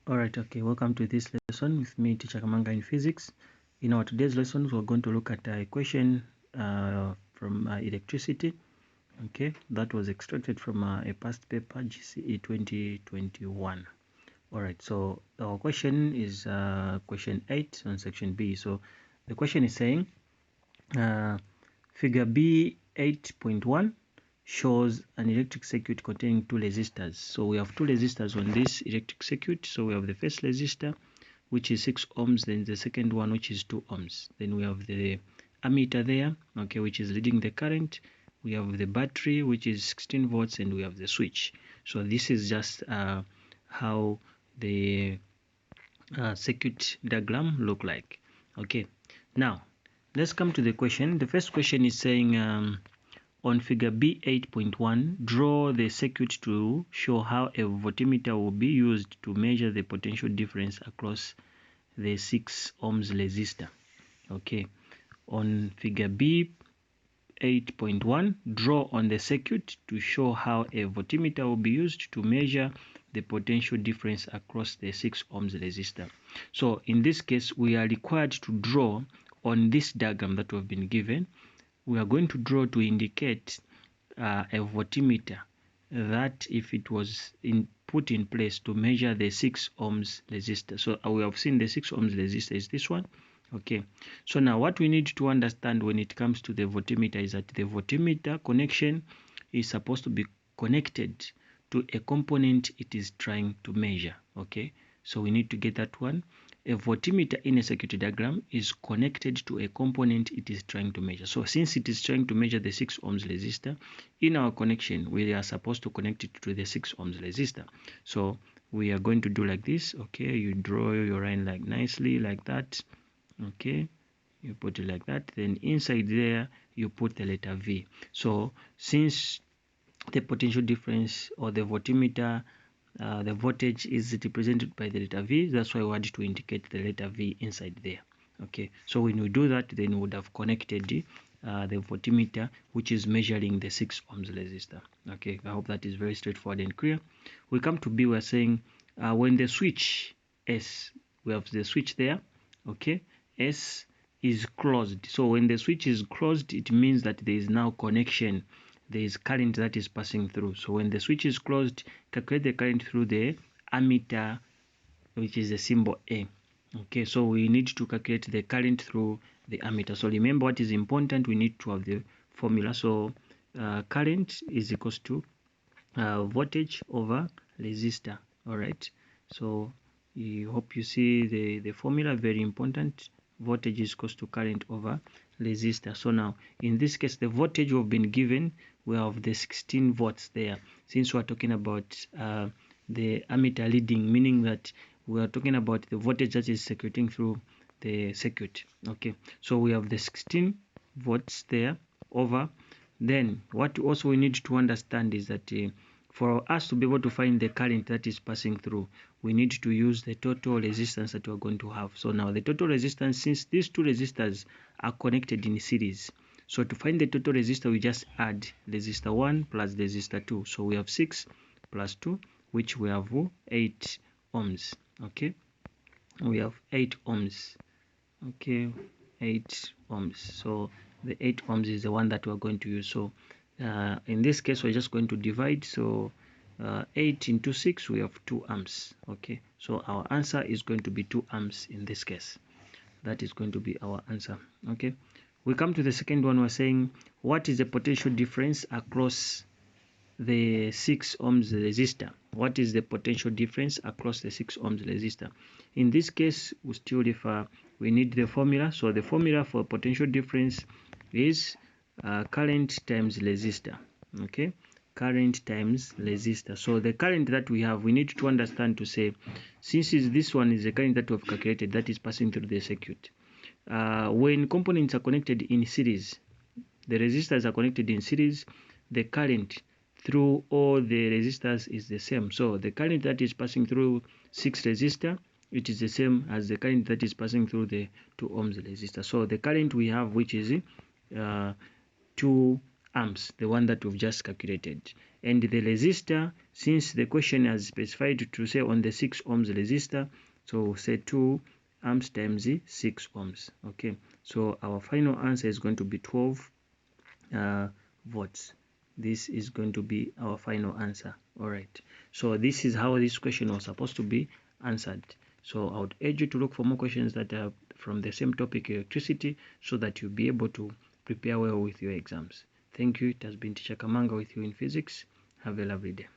Alright, okay, welcome to this lesson with me, Teacher Kamanga in physics. In our today's lessons, we're going to look at a question from electricity, okay, that was extracted from a past paper, GCE 2021. Alright, so our question is question 8 on section B. So the question is saying, figure B 8.1 shows an electric circuit containing two resistors. So we have two resistors on this electric circuit. So we have the first resistor, which is 6 ohms, then the second one, which is 2 ohms. Then we have the ammeter there, okay, which is leading the current. We have the battery, which is 16 volts, and we have the switch. So this is just how the circuit diagram look like. Okay, now let's come to the question. The first question is saying, on figure B 8.1, draw the circuit to show how a voltmeter will be used to measure the potential difference across the 6 ohms resistor. Okay, on figure B 8.1, draw on the circuit to show how a voltmeter will be used to measure the potential difference across the 6 ohms resistor. So in this case, we are required to draw on this diagram that we've been given. We are going to draw to indicate a voltmeter that if it was put in place to measure the 6 ohms resistor. So we have seen the 6 ohms resistor is this one. Okay, so now what we need to understand when it comes to the voltmeter is that the voltmeter connection is supposed to be connected to a component it is trying to measure. Okay, so we need to get that one. A voltmeter in a circuit diagram is connected to a component it is trying to measure. So since it is trying to measure the 6 ohms resistor, in our connection we are supposed to connect it to the 6 ohms resistor. So we are going to do like this. Okay, you draw your line like nicely like that. Okay, you put it like that, then inside there you put the letter V. So since the potential difference or the voltmeter, the voltage is represented by the letter V, that's why we had to indicate the letter V inside there. Okay, so when we do that, then we would have connected the voltmeter, which is measuring the 6 ohms resistor. Okay, I hope that is very straightforward and clear. We come to B, we're saying when the switch S, we have the switch there, okay, S is closed. So when the switch is closed, it means that there is now connection, there is current that is passing through. So when the switch is closed, calculate the current through the ammeter, which is the symbol A. Okay, so we need to calculate the current through the ammeter. So remember what is important, we need to have the formula. So current is equals to voltage over resistor. All right, so I hope you see the formula, very important. Voltage is equals to current over resistor. So now in this case, the voltage we've been given, we have the 16 volts there. Since we're talking about the ammeter leading, meaning that we are talking about the voltage that is circuiting through the circuit. Okay, so we have the 16 volts there over. Then what also we need to understand is that for us to be able to find the current that is passing through, we need to use the total resistance that we're going to have. So now the total resistance, since these two resistors are connected in series, so to find the total resistor, we just add resistor 1 plus resistor 2. So we have 6 plus 2, which we have 8 ohms. Okay, we have 8 ohms. Okay, 8 ohms. So the 8 ohms is the one that we're going to use. So in this case, we're just going to divide. So 8 into 6, we have 2 amps. Okay, so our answer is going to be 2 amps in this case. That is going to be our answer. Okay, we come to the second one. We're saying, what is the potential difference across the 6 ohms resistor? What is the potential difference across the 6 ohms resistor? In this case, we still refer, we need the formula. So the formula for potential difference is current times resistor. Okay, current times resistor. So the current that we have, we need to understand to say, since this one is the current that we've calculated that is passing through the circuit. When components are connected in series, the resistors are connected in series, the current through all the resistors is the same. So the current that is passing through 6 resistor, it is the same as the current that is passing through the 2 ohms resistor. So the current we have, which is 2 amps, the one that we've just calculated, And the resistor, since the question has specified to say on the 6 ohms resistor, so we'll say 2 amps times 6 ohms. Okay, so our final answer is going to be 12 volts. This is going to be our final answer. All right, so this is how this question was supposed to be answered. So I would urge you to look for more questions that are from the same topic, electricity, so that you'll be able to prepare well with your exams. Thank you. It has been Teacher Kamanga with you in physics. Have a lovely day.